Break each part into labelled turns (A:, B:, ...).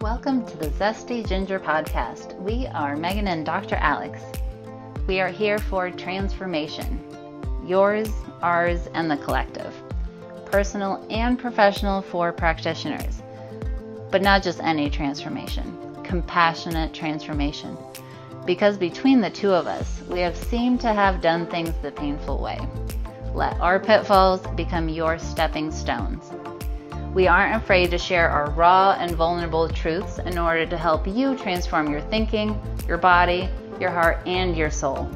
A: Welcome to the Zesty Ginger Podcast. We are Megan and Dr. Alex. We are here for transformation. Yours, ours, and the collective. Personal and professional for practitioners. But not just any transformation. Compassionate transformation. Because between the two of us, we have seemed to have done things the painful way. Let our pitfalls become your stepping stones. We aren't afraid to share our raw and vulnerable truths in order to help you transform your thinking, your body, your heart, and your soul.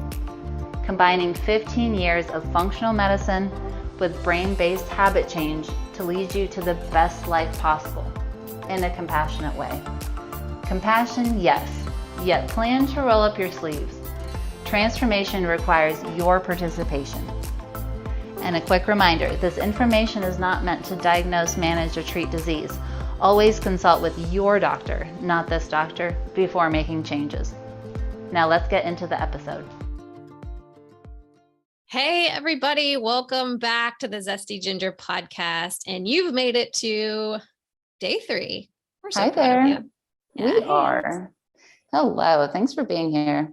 A: Combining 15 years of functional medicine with brain-based habit change to lead you to the best life possible in a compassionate way. Compassion, yes, yet plan to roll up your sleeves. Transformation requires your participation. And a quick reminder, this information is not meant to diagnose, manage, or treat disease. Always consult with your doctor, not this doctor, before making changes. Now let's get into the episode.
B: Hey, everybody. Welcome back to the Zesty Ginger podcast. And you've made it to day 3. We're so
A: Hi
B: proud
A: there.
B: of you.
A: We are. Hello. Thanks for being here.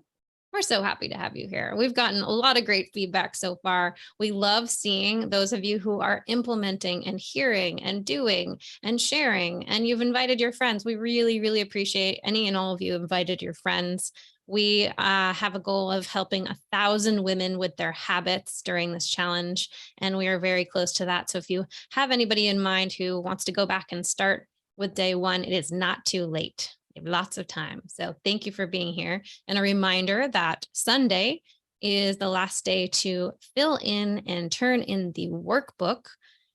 B: We're so happy to have you here. We've gotten a lot of great feedback so far. We love seeing those of you who are implementing and hearing and doing and sharing, and you've invited your friends. We really, really appreciate any and all of you invited your friends. We have a goal of helping 1,000 women with their habits during this challenge, and we are very close to that. So if you have anybody in mind who wants to go back and start with day 1, it is not too late. You have lots of time. So thank you for being here. And a reminder that Sunday is the last day to fill in and turn in the workbook.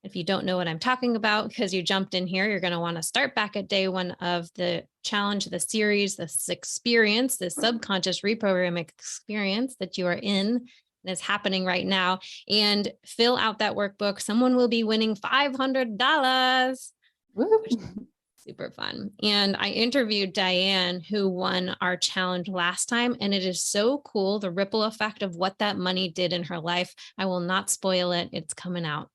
B: If you don't know what I'm talking about because you jumped in here, you're going to want to start back at day 1 of the challenge, the series, this experience, this subconscious reprogramming experience that you are in and is happening right now, and fill out that workbook. Someone will be winning $500.
A: Woo.
B: Super fun. And I interviewed Diane, who won our challenge last time, and it is so cool, the ripple effect of what that money did in her life. I will not spoil it. It's coming out.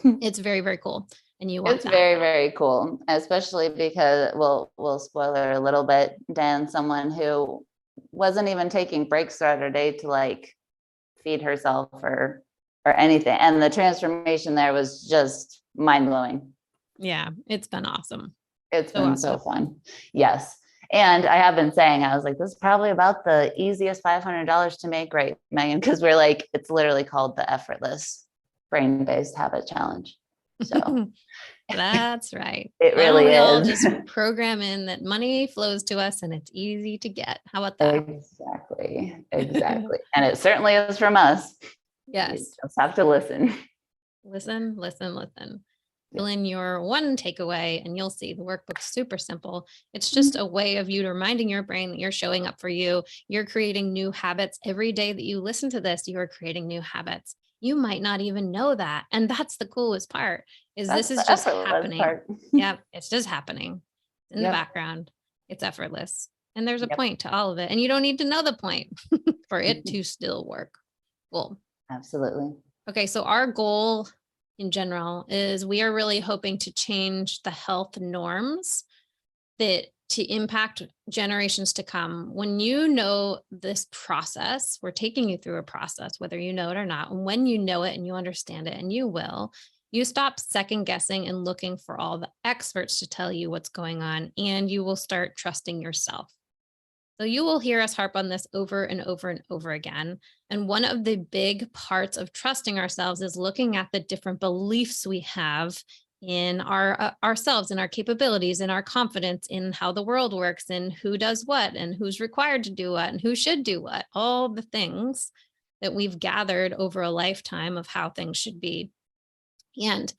B: It's very, very cool. And you want
A: It's
B: that.
A: very, very cool, especially because we'll spoiler a little bit. Dan, someone who wasn't even taking breaks throughout her day to like feed herself or anything. And the transformation there was just mind blowing.
B: Yeah, it's been awesome.
A: It's been so fun. Yes. And I have been saying, I was like, this is probably about the easiest $500 to make, right, Megan? Because we're like, it's literally called the effortless brain-based habit challenge. So
B: that's right.
A: It really is.
B: All just program in that money flows to us and it's easy to get. How about that?
A: Exactly. And it certainly is from us.
B: Yes.
A: You just have to listen.
B: Listen. Fill in your one takeaway and you'll see the workbook's super simple. It's just a way of you reminding your brain that you're showing up for you. You're creating new habits. Every day that you listen to this, you are creating new habits. You might not even know that. And that's the coolest part this is just happening. Yep. It's just happening in the background. It's effortless. And there's a point to all of it. And you don't need to know the point for it to still work. Cool.
A: Absolutely.
B: Okay. So our goal in general is we are really hoping to change the health norms that to impact generations to come. When you know this process, we're taking you through a process, whether you know it or not. And when you know it and you understand it, and you will, you stop second guessing and looking for all the experts to tell you what's going on, and you will start trusting yourself. So you will hear us harp on this over and over and over again. And one of the big parts of trusting ourselves is looking at the different beliefs we have in ourselves, in our capabilities, in our confidence, in how the world works, and who does what, and who's required to do what, and who should do what, all the things that we've gathered over a lifetime of how things should be. And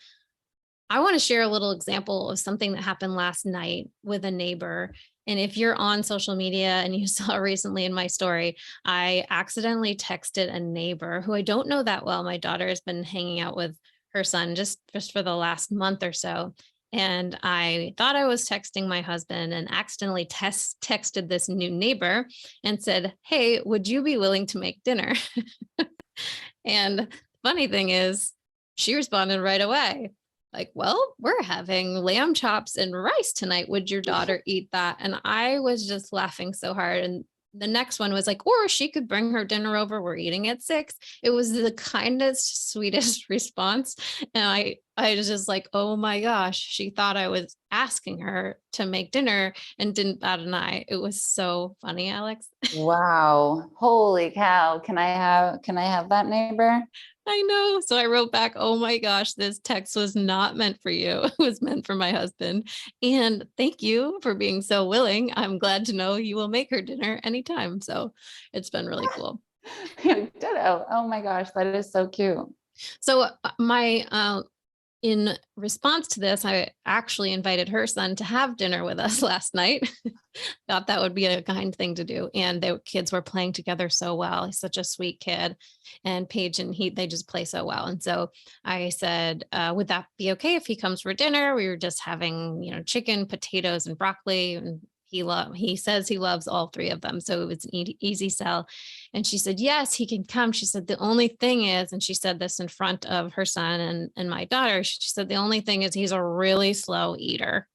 B: I want to share a little example of something that happened last night with a neighbor. And if you're on social media and you saw recently in my story, I accidentally texted a neighbor who I don't know that well. My daughter has been hanging out with her son just for the last month or so. And I thought I was texting my husband and accidentally texted this new neighbor and said, hey, would you be willing to make dinner? And the funny thing is, she responded right away. like, well, we're having lamb chops and rice tonight. Would your daughter eat that? And I was just laughing so hard. And the next one was like, or she could bring her dinner over. We're eating at 6. It was the kindest, sweetest response. And I was just like, oh my gosh, she thought I was asking her to make dinner and didn't bat an eye. It was so funny, Alex.
A: Wow. Holy cow. Can I have that neighbor?
B: I know. So I wrote back, oh my gosh, this text was not meant for you. It was meant for my husband. And thank you for being so willing. I'm glad to know you will make her dinner anytime. So it's been really cool.
A: Ditto. Oh my gosh, that is so cute.
B: So in response to this, I actually invited her son to have dinner with us last night. Thought that would be a kind thing to do. And the kids were playing together so well. He's such a sweet kid. And Paige and they just play so well. And so I said, would that be okay if he comes for dinner? We were just having, chicken, potatoes, and broccoli. And he says he loves all 3 of them. So it was an easy sell. And she said, yes, he can come. She said, the only thing is, and she said this in front of her son and my daughter, she said, the only thing is he's a really slow eater.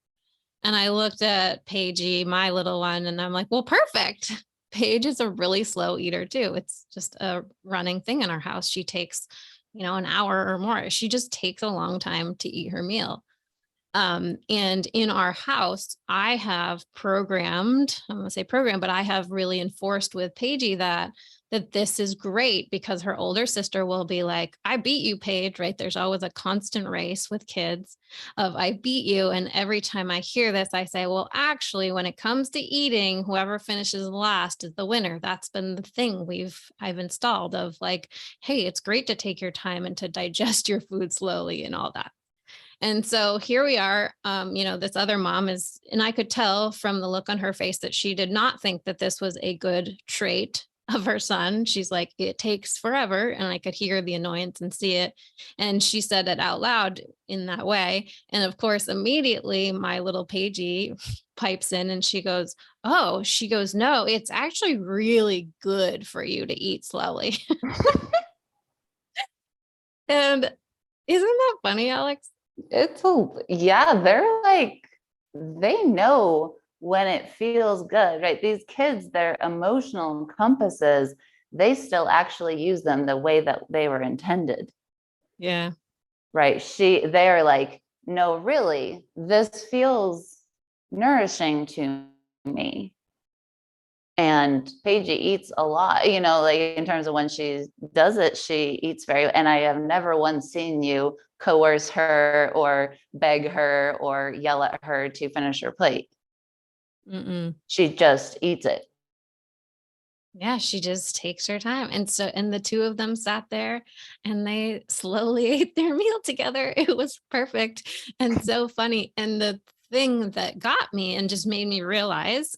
B: And I looked at Paigey, my little one, and I'm like, well, perfect. Paige is a really slow eater too. It's just a running thing in our house. She takes, an hour or more. She just takes a long time to eat her meal. And in our house, I have programmed, I'm going to say program, but I have really enforced with Paigey that this is great because her older sister will be like, I beat you, Paige, right? There's always a constant race with kids of I beat you. And every time I hear this, I say, well, actually, when it comes to eating, whoever finishes last is the winner. That's been the thing I've installed of like, hey, it's great to take your time and to digest your food slowly and all that. And so here we are, this other mom is, and I could tell from the look on her face that she did not think that this was a good trait of her son. She's like, it takes forever. And I could hear the annoyance and see it. And she said it out loud in that way. And of course, immediately my little Paigey pipes in and she goes, no, it's actually really good for you to eat slowly. And isn't that funny, Alex?
A: They're like, they know when it feels good, right? These kids, their emotional compasses, they still actually use them the way that they were intended.
B: Yeah.
A: Right. They're like, no, really, this feels nourishing to me. And Paige eats a lot, like in terms of when she does it, she eats and I have never once seen you coerce her or beg her or yell at her to finish her plate.
B: Mm-mm.
A: She just eats it.
B: Yeah, she just takes her time. And the 2 of them sat there and they slowly ate their meal together. It was perfect and so funny. And the thing that got me and just made me realize,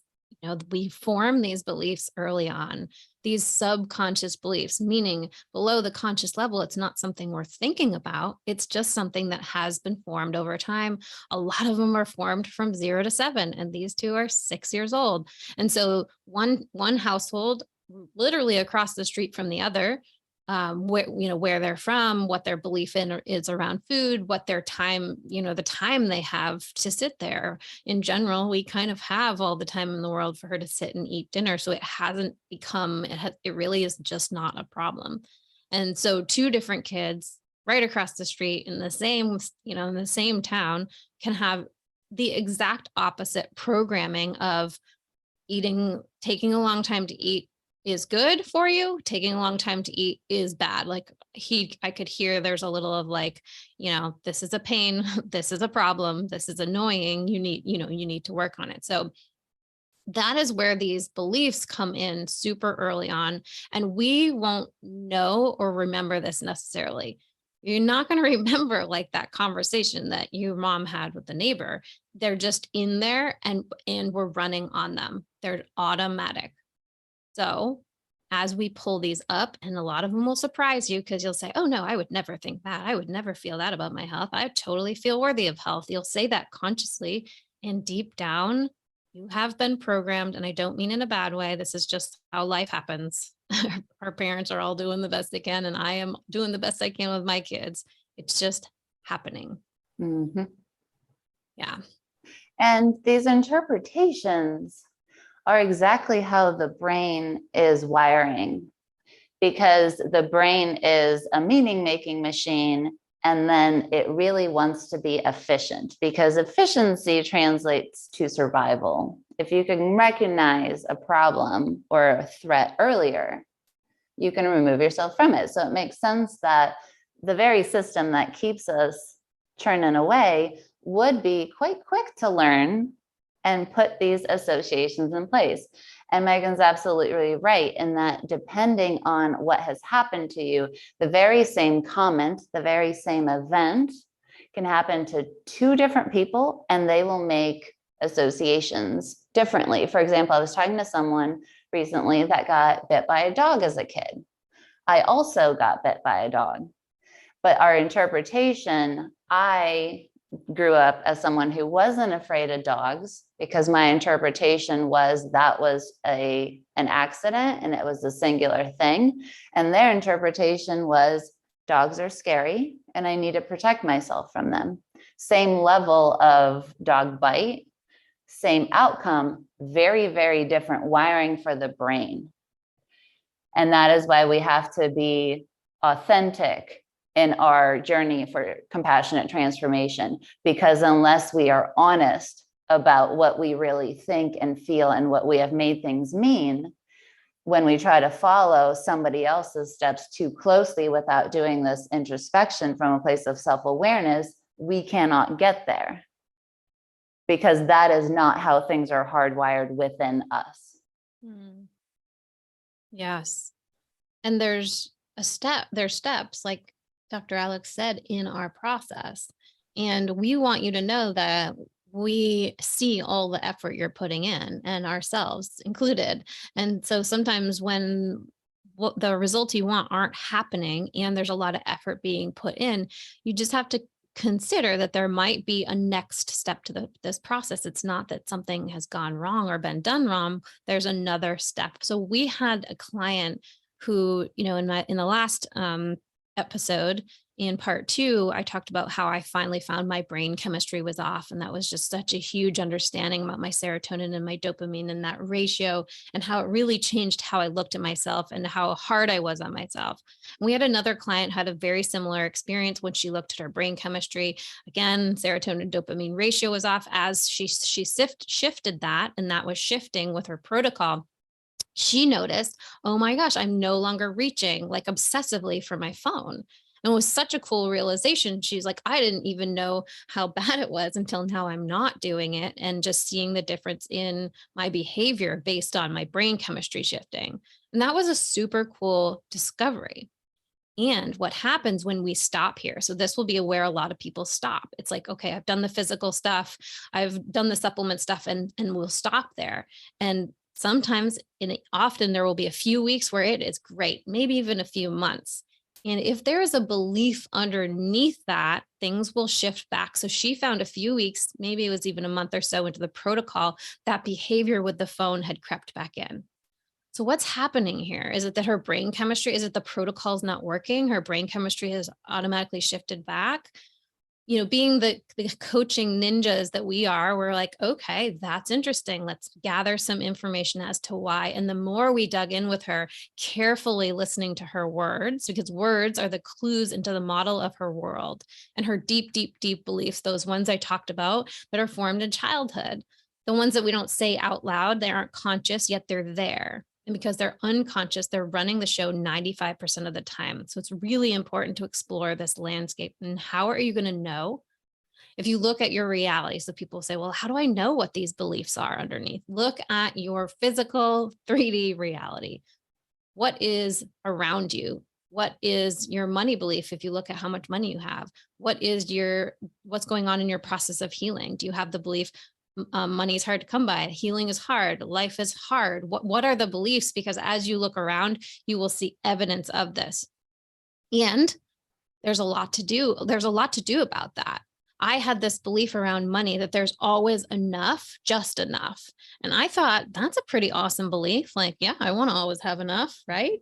B: we form these beliefs early on, these subconscious beliefs, meaning below the conscious level, it's not something we're thinking about. It's just something that has been formed over time. A lot of them are formed from 0 to 7, and these 2 are 6 years old. And so one household, literally across the street from the other, where they're from, what their belief is around food, what their time, the time they have to sit there. In general, we kind of have all the time in the world for her to sit and eat dinner. So it hasn't become, it really is just not a problem. And so 2 different kids right across the street in the same town can have the exact opposite programming of taking a long time to eat is good for you. Taking a long time to eat is bad. Like I could hear there's a little of like, this is a pain. This is a problem. This is annoying. You need to work on it. So that is where these beliefs come in super early on. And we won't know or remember this necessarily. You're not going to remember like that conversation that your mom had with the neighbor. They're just in there and we're running on them. They're automatic. So as we pull these up, and a lot of them will surprise you because you'll say, oh no, I would never think that. I would never feel that about my health. I totally feel worthy of health. You'll say that consciously, and deep down, you have been programmed. And I don't mean in a bad way. This is just how life happens. Our parents are all doing the best they can, and I am doing the best I can with my kids. It's just happening.
A: Mm-hmm.
B: Yeah.
A: And these interpretations are exactly how the brain is wiring, because the brain is a meaning-making machine, and then it really wants to be efficient, because efficiency translates to survival. If you can recognize a problem or a threat earlier, you can remove yourself from it. So it makes sense that the very system that keeps us churning away would be quite quick to learn and put these associations in place. And Megan's absolutely right in that, depending on what has happened to you, the very same comment, the very same event can happen to two different people, and they will make associations differently. For example, I was talking to someone recently that got bit by a dog as a kid. I also got bit by a dog, but our interpretation, I grew up as someone who wasn't afraid of dogs, because my interpretation was that was an accident and it was a singular thing. And their interpretation was dogs are scary and I need to protect myself from them. Same level of dog bite, same outcome, very, very different wiring for the brain. And that is why we have to be authentic in our journey for compassionate transformation, because unless we are honest about what we really think and feel and what we have made things mean, when we try to follow somebody else's steps too closely without doing this introspection from a place of self-awareness, we cannot get there, because that is not how things are hardwired within us.
B: Yes. And there's steps, like Dr. Alex said, in our process. And we want you to know that we see all the effort you're putting in, and ourselves included. And so sometimes when the results you want aren't happening and there's a lot of effort being put in, you just have to consider that there might be a next step to this process. It's not that something has gone wrong or been done wrong. There's another step. So we had a client who, in the last episode, in part 2, I talked about how I finally found my brain chemistry was off. And that was just such a huge understanding about my serotonin and my dopamine and that ratio, and how it really changed how I looked at myself and how hard I was on myself. And we had another client had a very similar experience when she looked at her brain chemistry. Again, serotonin dopamine ratio was off. As she shifted that, and that was shifting with her protocol, she noticed, oh my gosh, I'm no longer reaching like obsessively for my phone. And it was such a cool realization. She's like, I didn't even know how bad it was until now I'm not doing it, and just seeing the difference in my behavior based on my brain chemistry shifting. And that was a super cool discovery. And what happens when we stop here? So this will be where a lot of people stop. It's like, okay, I've done the physical stuff, I've done the supplement stuff, and we'll stop there. And sometimes, and often, there will be a few weeks where it is great, maybe even a few months. And if there is a belief underneath that, things will shift back. So she found a few weeks, maybe it was even a month or so into the protocol, that behavior with the phone had crept back in. So what's happening here? Is it that her brain chemistry, is it the protocol's not working? Her brain chemistry has automatically shifted back. Being the coaching ninjas that we are, we're like, okay, that's interesting. Let's gather some information as to why. And the more we dug in with her, carefully listening to her words, because words are the clues into the model of her world and her deep, deep, deep beliefs, those ones I talked about that are formed in childhood, the ones that we don't say out loud, they aren't conscious, yet they're there. And because they're unconscious, they're running the show 95% of the time. So it's really important to explore this landscape. And how are you going to know? If you look at your reality, so people say, well, how do I know what these beliefs are underneath? Look at your physical 3D reality. What is around you? What is your money belief? If you look at how much money you have, what's going on in your process of healing? Do you have the belief money is hard to come by, healing is hard, life is hard? What are the beliefs? Because as you look around, you will see evidence of this. And there's a lot to do. There's a lot to do about that. I had this belief around money that there's always enough, just enough. And I thought that's a pretty awesome belief. Like, yeah, I want to always have enough, right?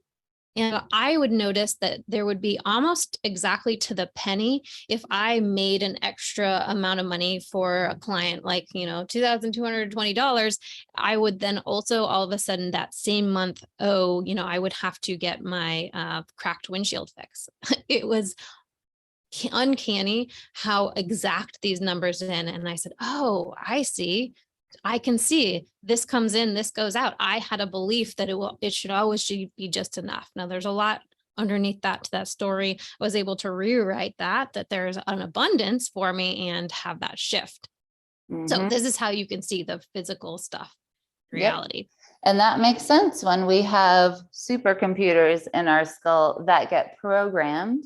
B: And I would notice that there would be almost exactly to the penny if I made an extra amount of money for a client, like, $2,220, I would then also all of a sudden that same month, I would have to get my cracked windshield fixed. It was uncanny how exact these numbers in. And I said, oh, I see. I can see this comes in, this goes out. I had a belief that it should always be just enough. Now there's a lot underneath that story. I was able to rewrite that there's an abundance for me and have that shift. So this is how you can see the physical stuff, reality.
A: Yep. And that makes sense when we have supercomputers in our skull that get programmed,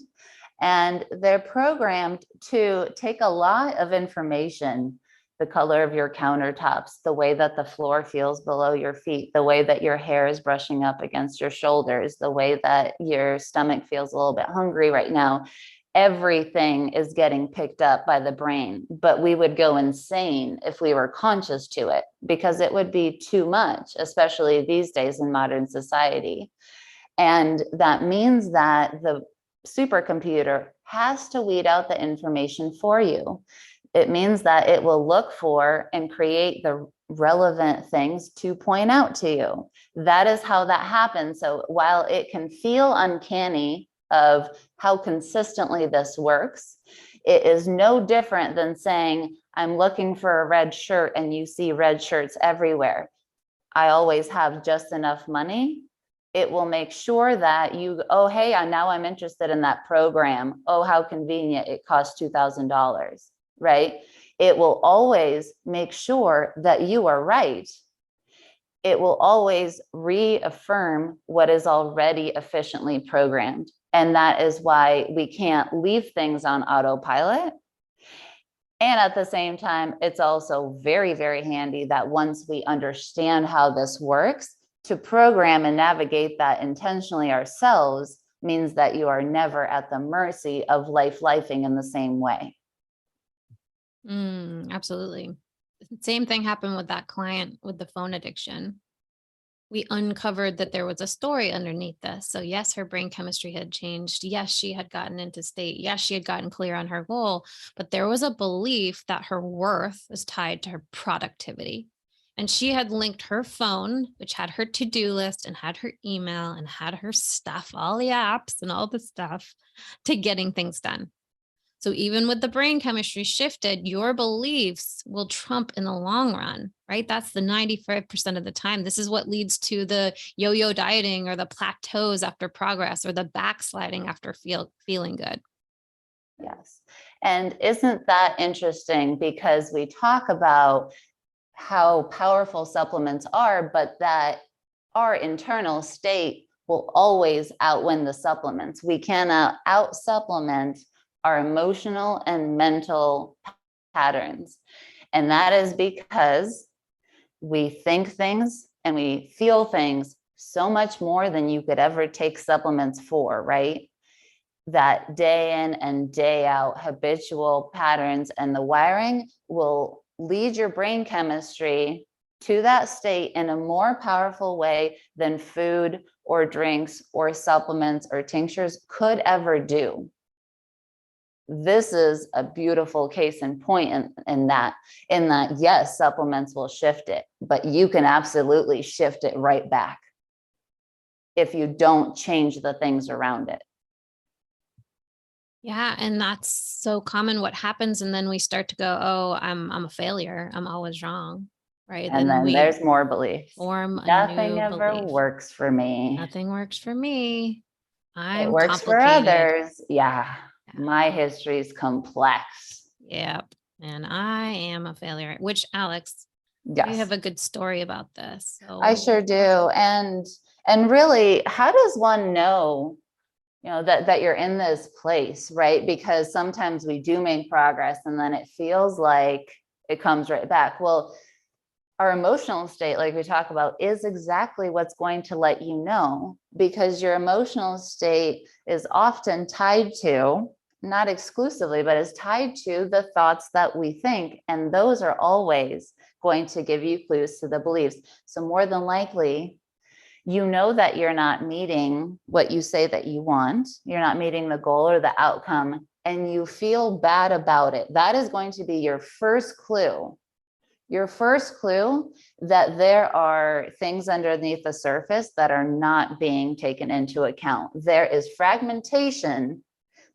A: and they're programmed to take a lot of information: the color of your countertops, the way that the floor feels below your feet, the way that your hair is brushing up against your shoulders, the way that your stomach feels a little bit hungry right now. Everything is getting picked up by the brain, but we would go insane if we were conscious to it, because it would be too much, especially these days in modern society. And that means that the supercomputer has to weed out the information for you. It means that it will look for and create the relevant things to point out to you. That is how that happens. So while it can feel uncanny of how consistently this works, it is no different than saying, I'm looking for a red shirt and you see red shirts everywhere. I always have just enough money. It will make sure that oh, hey, now I'm interested in that program. Oh, how convenient. It costs $2,000, right? It will always make sure that you are right. It will always reaffirm what is already efficiently programmed. And that is why we can't leave things on autopilot. And at the same time, it's also very, very handy that once we understand how this works, to program and navigate that intentionally ourselves means that you are never at the mercy of lifing in the same way.
B: Absolutely. Same thing happened with that client with the phone addiction. We uncovered that there was a story underneath this. So yes, her brain chemistry had changed. Yes, she had gotten into state. Yes, she had gotten clear on her goal, but there was a belief that her worth is tied to her productivity. And she had linked her phone, which had her to-do list and had her email and had her stuff, all the apps and all the stuff, to getting things done. So even with the brain chemistry shifted, your beliefs will trump in the long run, right? That's the 95% of the time. This is what leads to the yo-yo dieting or the plateaus after progress or the backsliding after feeling good.
A: Yes. And isn't that interesting? Because we talk about how powerful supplements are, but that our internal state will always outwin the supplements. We cannot out-supplement our emotional and mental patterns. And that is because we think things and we feel things so much more than you could ever take supplements for, right? That day in and day out habitual patterns and the wiring will lead your brain chemistry to that state in a more powerful way than food or drinks or supplements or tinctures could ever do. This is a beautiful case in point in that, yes, supplements will shift it, but you can absolutely shift it right back if you don't change the things around it.
B: Yeah. And that's so common. What happens? And then we start to go, oh, I'm a failure. I'm always wrong. Right.
A: And then there's more beliefs.
B: Nothing
A: ever works for me.
B: Nothing works for me.
A: It works for others. Yeah. My history is complex.
B: Yep. And I am a failure, which Alex,
A: yes,
B: you have a good story about this. So.
A: I sure do. And really, how does one know, that you're in this place, right? Because sometimes we do make progress and then it feels like it comes right back. Well, our emotional state, like we talk about, is exactly what's going to let you know, because your emotional state is often tied to, not exclusively, but is tied to the thoughts that we think. And those are always going to give you clues to the beliefs. So more than likely, You know that you're not meeting what you say that you want. You're not meeting the goal or the outcome, and you feel bad about it. That is going to be your first clue. Your first clue that there are things underneath the surface that are not being taken into account. There is fragmentation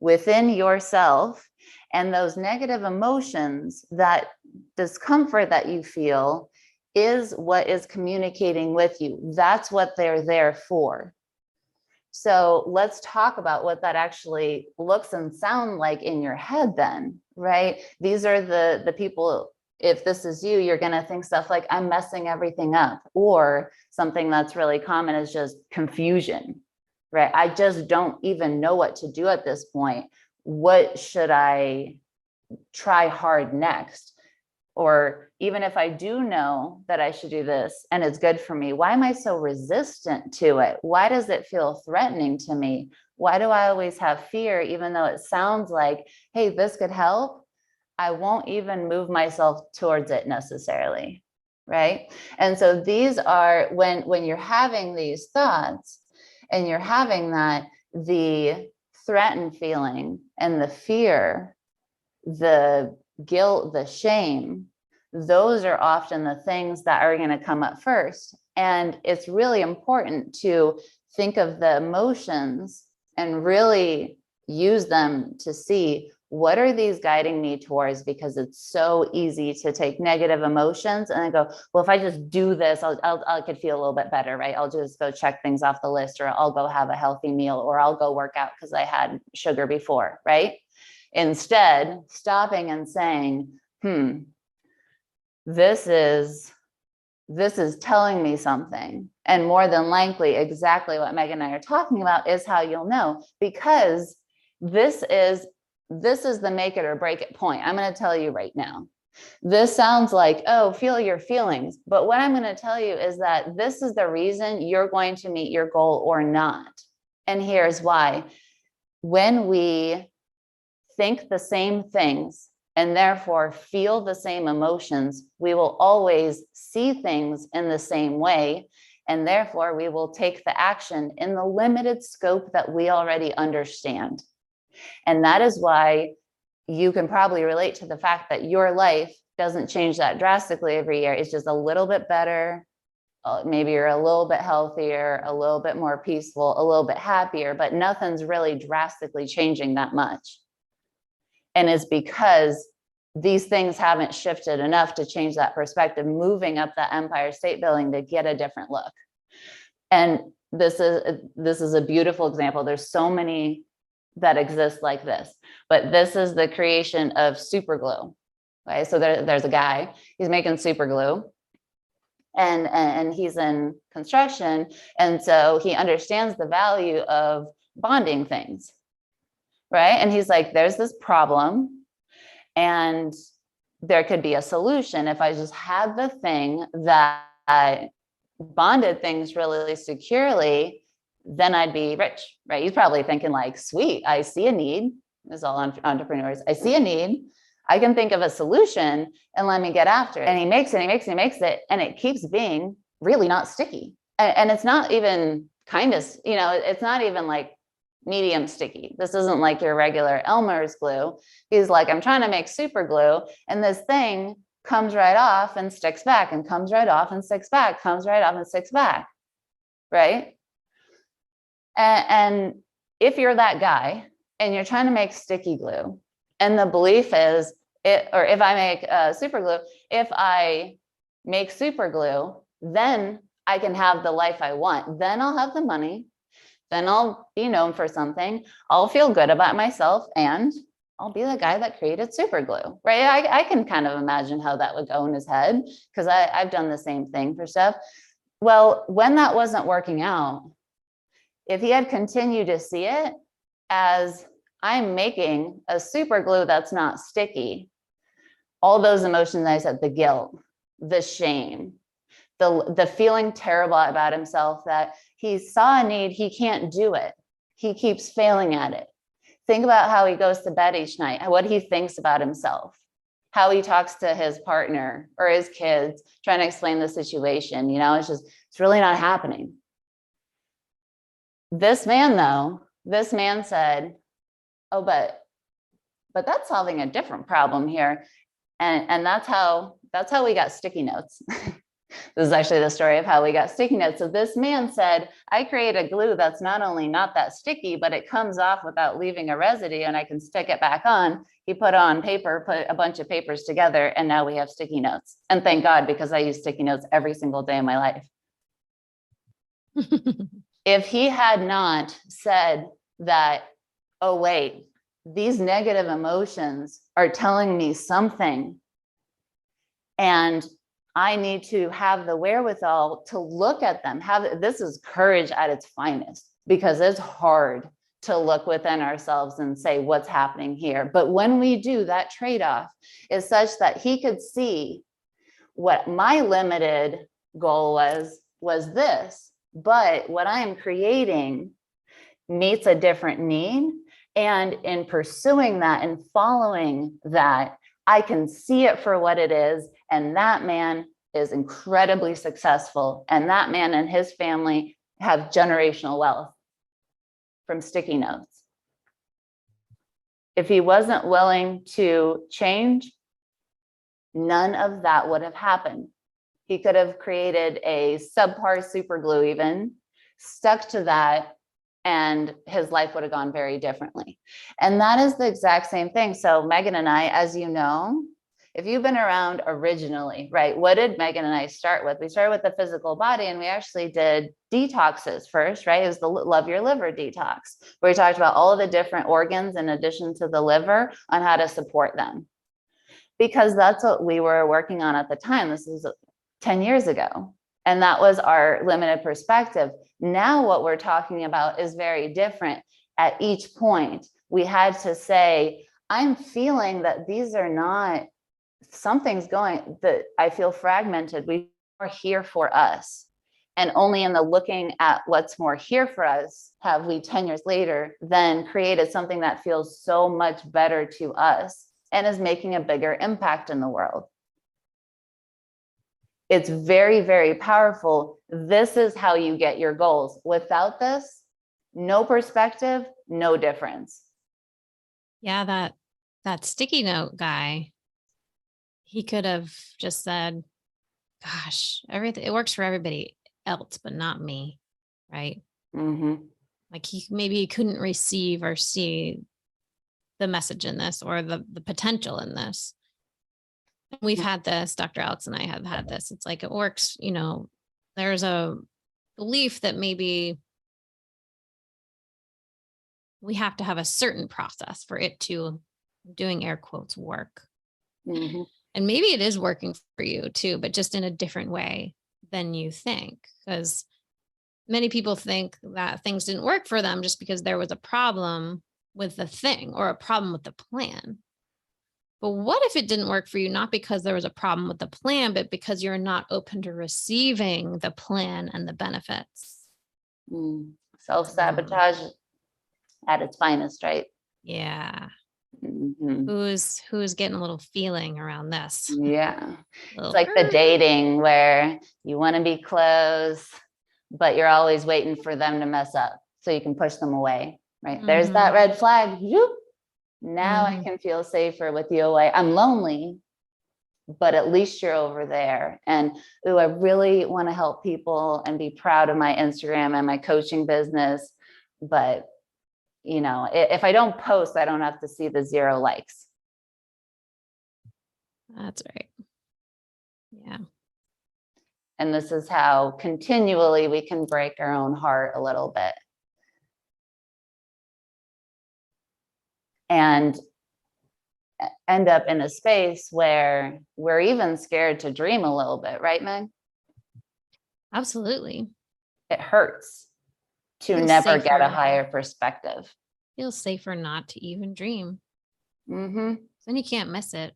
A: within yourself, and those negative emotions, that discomfort that you feel, is what is communicating with you. That's what they're there for. So let's talk about what that actually looks and sound like in your head then, right? These are the people, if this is you, you're going to think stuff like, I'm messing everything up. Or something that's really common is just confusion, right? I just don't even know what to do at this point. What should I try hard next? Or even if I do know that I should do this and it's good for me, why am I so resistant to it? Why does it feel threatening to me? Why do I always have fear, even though it sounds like, hey, this could help? I won't even move myself towards it necessarily, right? And so these are, when you're having these thoughts and you're having that, the threatened feeling and the fear, the guilt, the shame, those are often the things that are going to come up first. And it's really important to think of the emotions and really use them to see, what are these guiding me towards? Because it's so easy to take negative emotions and then go, well, if I just do this, I could feel a little bit better, right? I'll just go check things off the list, or I'll go have a healthy meal, or I'll go work out because I had sugar before, right? Instead, stopping and saying, this is telling me something. And more than likely, exactly what Megan and I are talking about is how you'll know, because this is the make it or break it point. I'm going to tell you right now. This sounds like, oh, feel your feelings. But what I'm going to tell you is that this is the reason you're going to meet your goal or not. And here's why. When we think the same things and therefore feel the same emotions, we will always see things in the same way. And therefore, we will take the action in the limited scope that we already understand. And that is why you can probably relate to the fact that your life doesn't change that drastically every year. It's just a little bit better. Maybe you're a little bit healthier, a little bit more peaceful, a little bit happier, but nothing's really drastically changing that much. And it's because these things haven't shifted enough to change that perspective, moving up the Empire State Building to get a different look. And this is a beautiful example. There's so many that exist like this, but this is the creation of super glue. Okay, so there's a guy, he's making super glue, and he's in construction, and so he understands the value of bonding things, right? And he's like, there's this problem, and there could be a solution if I just had the thing that bonded things really securely, then I'd be rich, right? He's probably thinking like, sweet, I see a need. This is all entrepreneurs. I see a need. I can think of a solution and let me get after it. And he makes it, and it keeps being really not sticky. And it's not even it's not even like medium sticky. This isn't like your regular Elmer's glue. He's like, I'm trying to make super glue, and this thing comes right off and sticks back, and comes right off and sticks back, comes right off and sticks back, right? And if you're that guy and you're trying to make sticky glue, and the belief is if I make super glue, if I make super glue, then I can have the life I want. Then I'll have the money. Then I'll be known for something. I'll feel good about myself, and I'll be the guy that created super glue, right? I can kind of imagine how that would go in his head, because I've done the same thing for stuff. Well, when that wasn't working out, if he had continued to see it as, I'm making a super glue that's not sticky, all those emotions I said, the guilt, the shame, the feeling terrible about himself, that he saw a need, he can't do it. He keeps failing at it. Think about how he goes to bed each night, what he thinks about himself, how he talks to his partner or his kids, trying to explain the situation. It's really not happening. This man said, oh, but that's solving a different problem here. And that's how we got sticky notes. This is actually the story of how we got sticky notes. So this man said, I create a glue that's not only not that sticky, but it comes off without leaving a residue and I can stick it back on. He put on paper, put a bunch of papers together, and now we have sticky notes. And thank God, because I use sticky notes every single day of my life. If he had not said that, oh, wait, these negative emotions are telling me something, and I need to have the wherewithal to look at them. This is courage at its finest, because it's hard to look within ourselves and say what's happening here. But when we do, that trade-off is such that he could see what my limited goal was this, but what I am creating meets a different need. And in pursuing that and following that, I can see it for what it is. And that man is incredibly successful. And that man and his family have generational wealth from sticky notes. If he wasn't willing to change, none of that would have happened. He could have created a subpar super glue, even stuck to that, and his life would have gone very differently. And that is the exact same thing. So Megan and I, as you know, if you've been around originally, right, what did Megan and I start with? We started with the physical body, and we actually did detoxes first, right? It was the Love Your Liver detox, where we talked about all of the different organs in addition to the liver on how to support them. Because that's what we were working on at the time. This is 10 years ago. And that was our limited perspective. Now what we're talking about is very different. At each point, we had to say, I'm feeling that these are not, something's going, that I feel fragmented. We are here for us. And only in the looking at what's more here for us have we 10 years later then created something that feels so much better to us and is making a bigger impact in the world. It's very, very powerful. This is how you get your goals. Without this, no perspective, no difference.
B: Yeah, that sticky note guy, he could have just said, gosh, everything, it works for everybody else, but not me. Right.
A: Mm-hmm.
B: Like maybe he couldn't receive or see the message in this or the potential in this. We've had this, Dr. Alex and I have had this. It's like, it works, there's a belief that maybe we have to have a certain process for it to, doing air quotes, work.
A: Mm-hmm.
B: And maybe it is working for you too, but just in a different way than you think. Because many people think that things didn't work for them just because there was a problem with the thing or a problem with the plan. But what if it didn't work for you, not because there was a problem with the plan, but because you're not open to receiving the plan and the benefits?
A: Self-sabotage at its finest, right?
B: Yeah.
A: Mm-hmm.
B: Who's getting a little feeling around this?
A: Yeah. It's like the dating where you want to be close, but you're always waiting for them to mess up so you can push them away, right? Mm-hmm. There's that red flag. Whoop. Now I can feel safer with you away. I'm lonely, but at least you're over there. And I really want to help people and be proud of my Instagram and my coaching business. But, if I don't post, I don't have to see the 0 likes.
B: That's right. Yeah.
A: And this is how continually we can break our own heart a little bit. And end up in a space where we're even scared to dream a little bit, right, Meg?
B: Absolutely.
A: It hurts to never get a higher perspective.
B: Feels safer not to even dream.
A: Mm-hmm.
B: Then you can't miss it.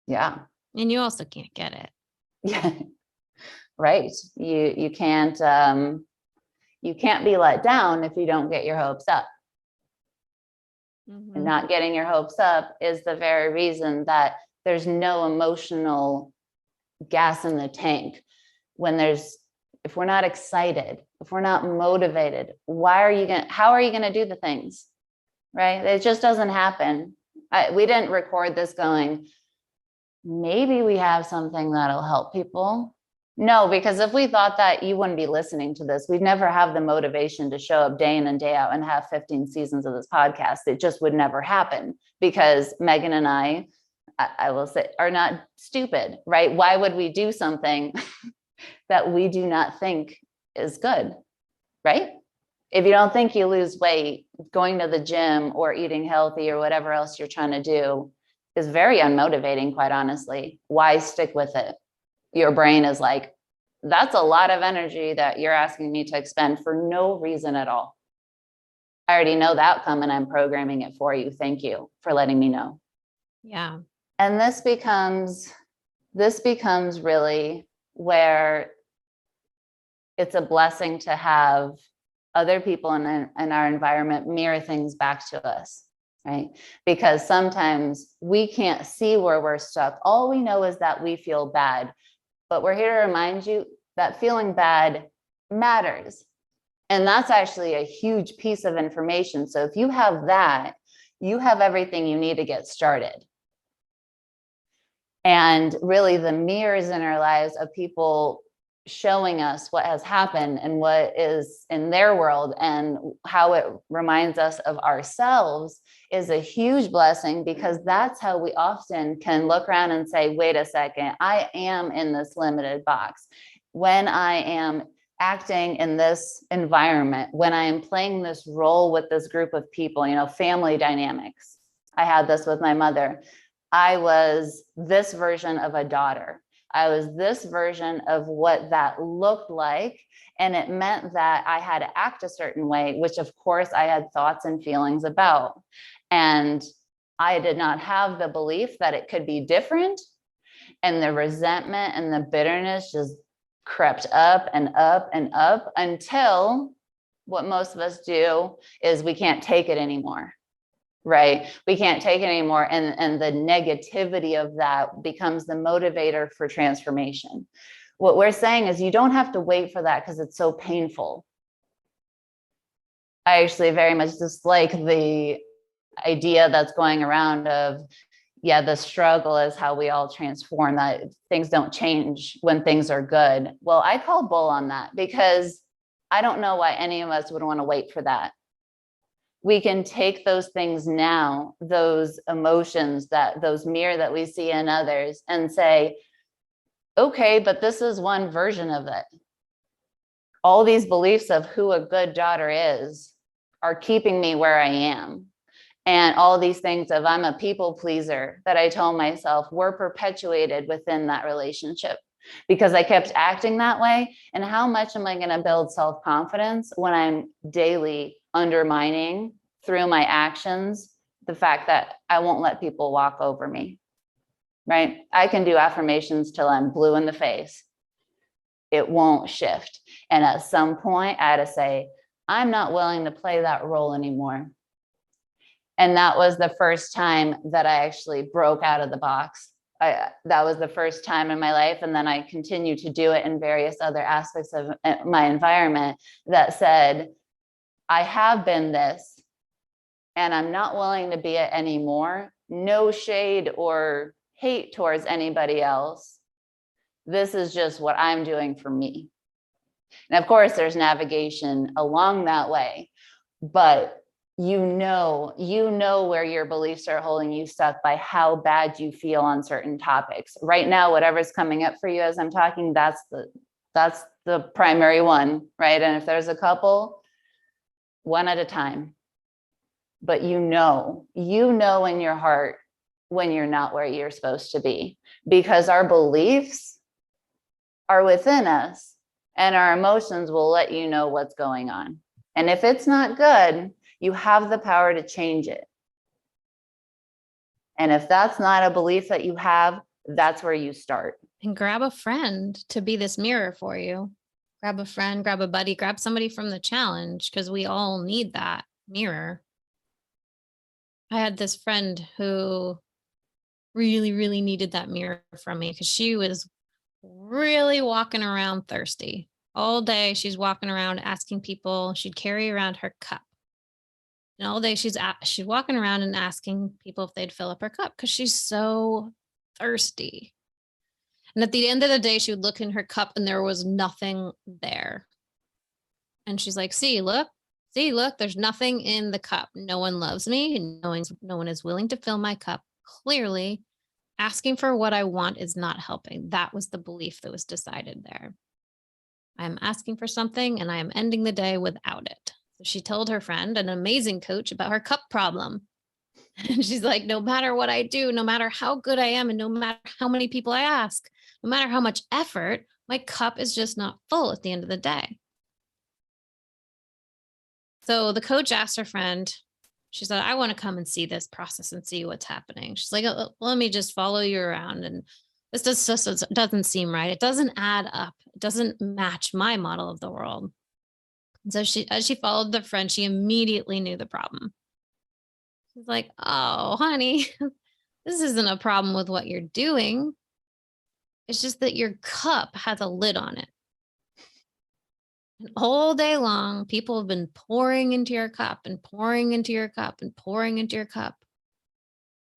A: Yeah.
B: And you also can't get it.
A: Yeah. Right. You can't be let down if you don't get your hopes up. Mm-hmm. And not getting your hopes up is the very reason that there's no emotional gas in the tank when there's if we're not excited, if we're not motivated, how are you going to do the things? Right? It just doesn't happen. We didn't record this going, maybe we have something that'll help people. No, because if we thought that, you wouldn't be listening to this. We'd never have the motivation to show up day in and day out and have 15 seasons of this podcast. It just would never happen, because Megan and I will say, are not stupid, right? Why would we do something that we do not think is good, right? If you don't think you lose weight, going to the gym or eating healthy or whatever else you're trying to do is very unmotivating, quite honestly. Why stick with it? Your brain is like, that's a lot of energy that you're asking me to expend for no reason at all. I already know the outcome and I'm programming it for you. Thank you for letting me know.
B: Yeah.
A: And this becomes really where it's a blessing to have other people in our environment mirror things back to us, right? Because sometimes we can't see where we're stuck. All we know is that we feel bad, but we're here to remind you that feeling bad matters. And that's actually a huge piece of information. So if you have that, you have everything you need to get started. And really the mirrors in our lives of people showing us what has happened and what is in their world and how it reminds us of ourselves is a huge blessing, because that's how we often can look around and say, wait a second, I am in this limited box. When I am acting in this environment, when I am playing this role with this group of people, family dynamics. I had this with my mother. I was this version of a daughter. I was this version of what that looked like. And it meant that I had to act a certain way, which of course I had thoughts and feelings about. And I did not have the belief that it could be different. And the resentment and the bitterness just crept up and up and up until what most of us do is we can't take it anymore. Right? We can't take it anymore. And the negativity of that becomes the motivator for transformation. What we're saying is you don't have to wait for that because it's so painful. I actually very much dislike the idea that's going around of, yeah, the struggle is how we all transform, that things don't change when things are good. Well, I call bull on that, because I don't know why any of us would want to wait for that. We can take those things now, those emotions, those mirror that we see in others, and say, okay, but this is one version of it. All these beliefs of who a good daughter is are keeping me where I am. And all these things of I'm a people pleaser that I told myself were perpetuated within that relationship, because I kept acting that way. And how much am I going to build self-confidence when I'm daily undermining through my actions the fact that I won't let people walk over me, right? I can do affirmations till I'm blue in the face. It won't shift. And at some point I had to say, I'm not willing to play that role anymore. And that was the first time that I actually broke out of the box. That was the first time in my life. And then I continued to do it in various other aspects of my environment that said, I have been this, and I'm not willing to be it anymore. No shade or hate towards anybody else. This is just what I'm doing for me. And of course, there's navigation along that way, but you know where your beliefs are holding you stuck by how bad you feel on certain topics. Right now, whatever's coming up for you as I'm talking, that's the primary one, right? And if there's a couple, one at a time. But you know in your heart when you're not where you're supposed to be, because our beliefs are within us and our emotions will let you know what's going on. And if it's not good, you have the power to change it. And if that's not a belief that you have, that's where you start.
B: And grab a friend to be this mirror for you. Grab a friend, grab a buddy, grab somebody from the challenge, because we all need that mirror. I had this friend who really, really needed that mirror from me, because she was really walking around thirsty. All day she's walking around asking people, she'd carry around her cup. And all day she's walking around and asking people if they'd fill up her cup because she's so thirsty. And at the end of the day, she would look in her cup and there was nothing there. And she's like, see, look, there's nothing in the cup. No one loves me. And no one is willing to fill my cup. Clearly, asking for what I want is not helping. That was the belief that was decided there. I'm asking for something and I am ending the day without it. So she told her friend, an amazing coach, about her cup problem. And she's like, no matter what I do, no matter how good I am, and no matter how many people I ask, no matter how much effort, my cup is just not full at the end of the day. So the coach asked her friend, she said, I want to come and see this process and see what's happening. She's like, let me just follow you around. And this just doesn't seem right. It doesn't add up. It doesn't match my model of the world. And so as she followed the friend, she immediately knew the problem. She's like, oh, honey, this isn't a problem with what you're doing. It's just that your cup has a lid on it. And all day long, people have been pouring into your cup and pouring into your cup and pouring into your cup.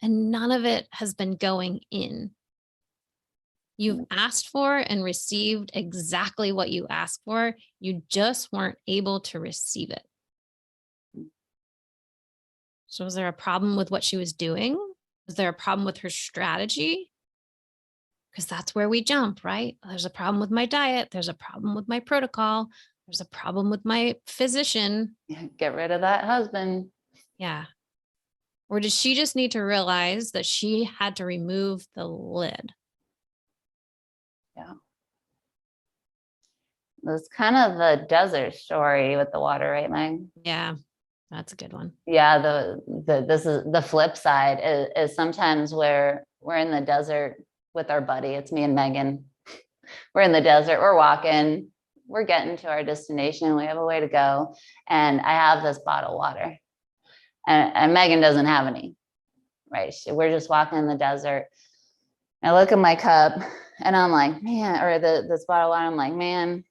B: And none of it has been going in. You've asked for and received exactly what you asked for. You just weren't able to receive it. So was there a problem with what she was doing? Was there a problem with her strategy? Because that's where we jump, right? There's a problem with my diet. There's a problem with my protocol. There's a problem with my physician.
A: Yeah, get rid of that husband.
B: Yeah. Or did she just need to realize that she had to remove the lid?
A: Yeah. It's kind of the desert story with the water, right, Meg?
B: Yeah, that's a good one.
A: Yeah, this is the flip side is sometimes where we're in the desert with our buddy. It's me and Megan. We're in the desert, we're walking, we're getting to our destination, we have a way to go. And I have this bottle of water. And Megan doesn't have any, right? We're just walking in the desert. I look at my cup and I'm like, man, or this bottle of water, I'm like, man,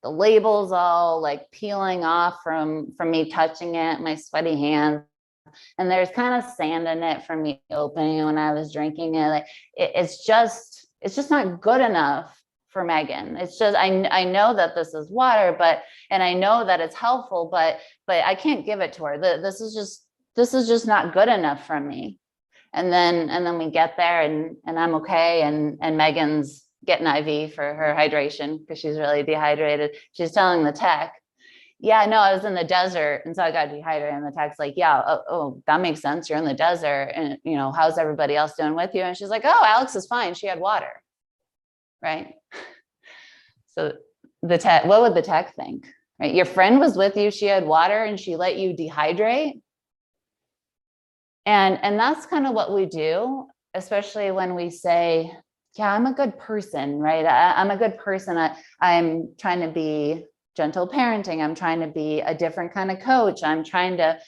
A: the label's all like peeling off from me touching it, my sweaty hands. And there's kind of sand in it from me opening when I was drinking it. Like it's just not good enough for Megan. It's just, I know that this is water, and I know that it's helpful, but I can't give it to her. This is just not good enough for me. And then we get there and I'm okay. And Megan's getting IV for her hydration because she's really dehydrated. She's telling the tech, yeah, no, I was in the desert. And so I got dehydrated. And the tech's like, yeah, oh, that makes sense. You're in the desert. And, how's everybody else doing with you? And she's like, oh, Alex is fine. She had water. Right. So the tech, what would the tech think? Right. Your friend was with you. She had water and she let you dehydrate. And that's kind of what we do, especially when we say, yeah, I'm a good person, right? I'm a good person. I'm trying to be gentle parenting. I'm trying to be a different kind of coach. I'm trying to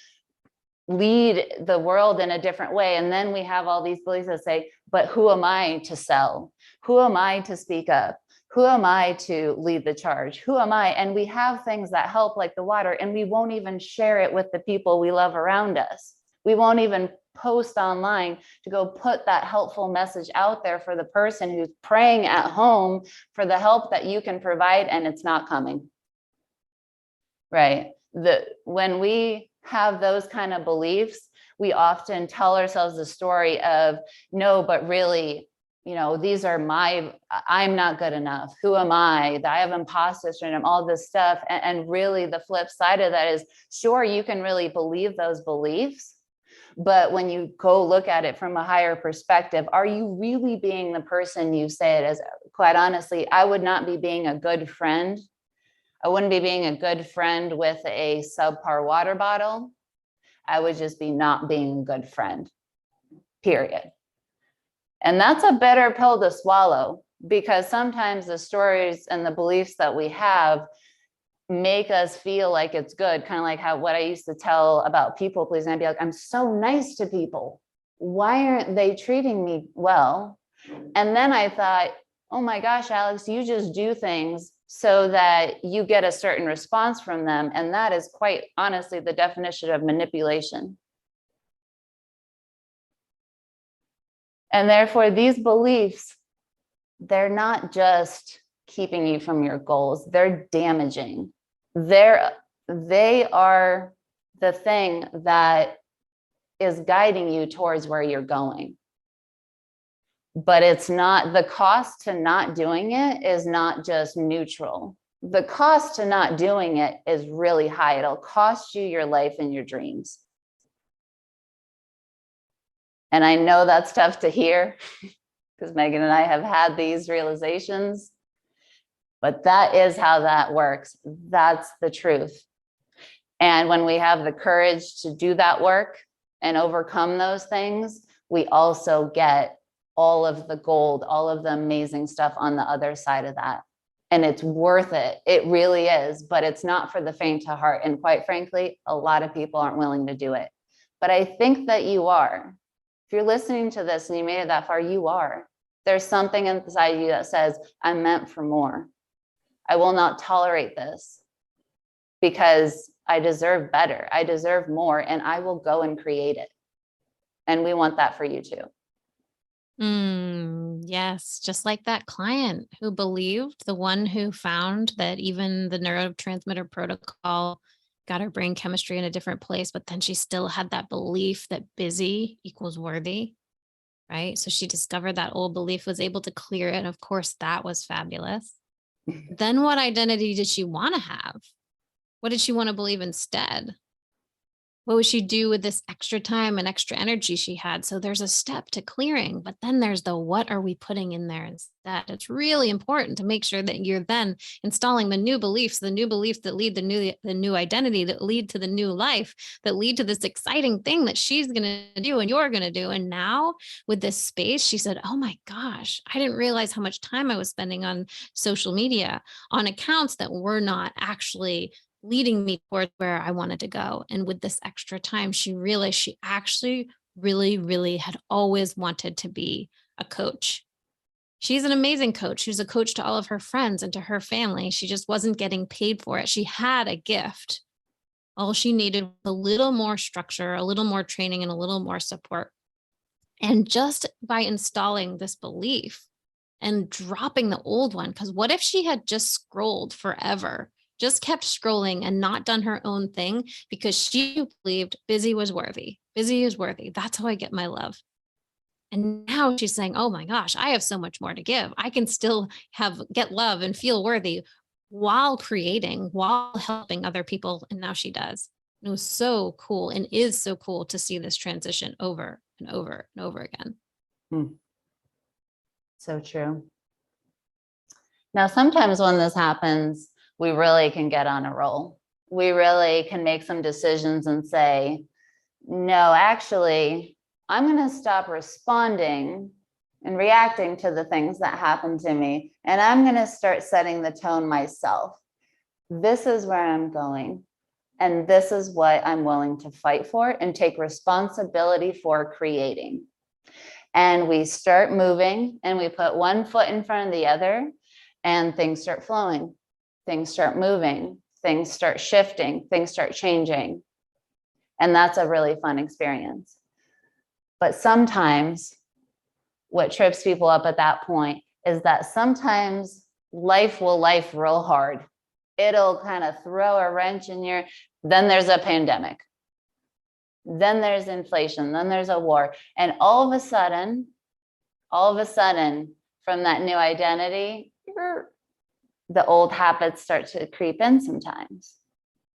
A: lead the world in a different way. And then we have all these beliefs that say, but who am I to sell? Who am I to speak up? Who am I to lead the charge? Who am I? And we have things that help like the water, and we won't even share it with the people we love around us. We won't even post online to go put that helpful message out there for the person who's praying at home for the help that you can provide, and it's not coming. Right? When we have those kind of beliefs, we often tell ourselves the story of, no, but really, these are I'm not good enough. Who am I? I have imposter syndrome, all this stuff. And really the flip side of that is, sure, you can really believe those beliefs, but when you go look at it from a higher perspective, are you really being the person you say it as? Quite honestly, I would not be being a good friend. I wouldn't be being a good friend with a subpar water bottle. I would just be not being a good friend, period. And that's a bitter pill to swallow, because sometimes the stories and the beliefs that we have make us feel like it's good. Kind of like what I used to tell about people pleasing. I'd be like, I'm so nice to people. Why aren't they treating me well? And then I thought, oh my gosh, Alex, you just do things so that you get a certain response from them. And that is quite honestly the definition of manipulation. And therefore, these beliefs, they're not just keeping you from your goals, they're damaging. They are the thing that is guiding you towards where you're going. But it's not, the cost to not doing it is not just neutral. The cost to not doing it is really high. It'll cost you your life and your dreams. And I know that's tough to hear because Megan and I have had these realizations, but that is how that works. That's the truth. And when we have the courage to do that work and overcome those things, we also get all of the gold, all of the amazing stuff on the other side of that. And it's worth it. It really is, but it's not for the faint of heart. And quite frankly, a lot of people aren't willing to do it. But I think that you are. If you're listening to this and you made it that far, you are. There's something inside you that says, I'm meant for more. I will not tolerate this because I deserve better. I deserve more, and I will go and create it. And we want that for you too.
B: Yes, just like that client who believed, the one who found that even the neurotransmitter protocol got her brain chemistry in a different place, but then she still had that belief that busy equals worthy, right? So she discovered that old belief, was able to clear it. And of course, that was fabulous. Then what identity did she want to have? What did she want to believe instead? What would she do with this extra time and extra energy she had? So there's a step to clearing, but then there's the what are we putting in there instead? It's really important to make sure that you're then installing the new beliefs that lead the new identity, that lead to the new life, that lead to this exciting thing that she's going to do and you're going to do. And now with this space, she said, oh my gosh, I didn't realize how much time I was spending on social media, on accounts that were not actually leading me towards where I wanted to go. And with this extra time, she realized she actually really, really had always wanted to be a coach. She's an amazing coach. She's a coach to all of her friends and to her family. She just wasn't getting paid for it. She had a gift. All she needed was a little more structure, a little more training, and a little more support. And just by installing this belief and dropping the old one, because what if she had just scrolled forever? Just kept scrolling and not done her own thing because she believed busy was worthy. Busy is worthy. That's how I get my love. And now she's saying, oh my gosh, I have so much more to give. I can still get love and feel worthy while creating, while helping other people. And now she does. It was so cool and is so cool to see this transition over and over and over again.
A: So true. Now, sometimes when this happens, we really can get on a roll. We really can make some decisions and say, no, actually, I'm going to stop responding and reacting to the things that happen to me. And I'm going to start setting the tone myself. This is where I'm going. And this is what I'm willing to fight for and take responsibility for creating. And we start moving and we put one foot in front of the other and things start flowing. Things start moving, things start shifting, things start changing. And that's a really fun experience. But sometimes what trips people up at that point is that sometimes life will life real hard. It'll kind of throw a wrench in your, then there's a pandemic. Then there's inflation, then there's a war. And all of a sudden, from that new identity, the old habits start to creep in sometimes.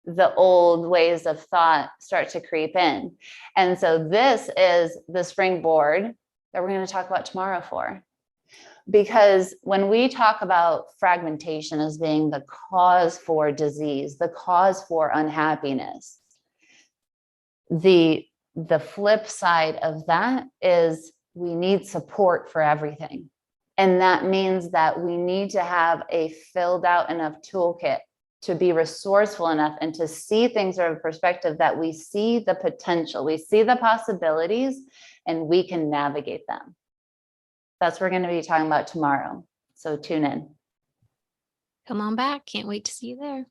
A: The old ways of thought start to creep in. And so this is the springboard that we're going to talk about tomorrow for. Because when we talk about fragmentation as being the cause for disease, the cause for unhappiness, the flip side of that is we need support for everything. And that means that we need to have a filled out enough toolkit to be resourceful enough and to see things from a perspective that we see the potential, we see the possibilities, and we can navigate them. That's what we're going to be talking about tomorrow. So tune in.
B: Come on back. Can't wait to see you there.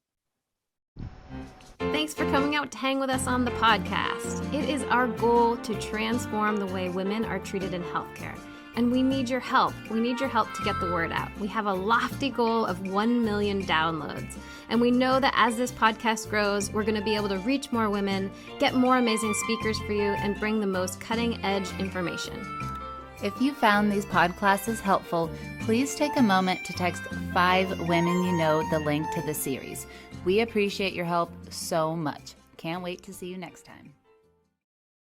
B: Thanks for coming out to hang with us on the podcast. It is our goal to transform the way women are treated in healthcare. And we need your help. We need your help to get the word out. We have a lofty goal of 1 million downloads. And we know that as this podcast grows, we're going to be able to reach more women, get more amazing speakers for you, and bring the most cutting edge information.
A: If you found these pod classes helpful, please take a moment to text 5 women you know the link to the series. We appreciate your help so much. Can't wait to see you next time.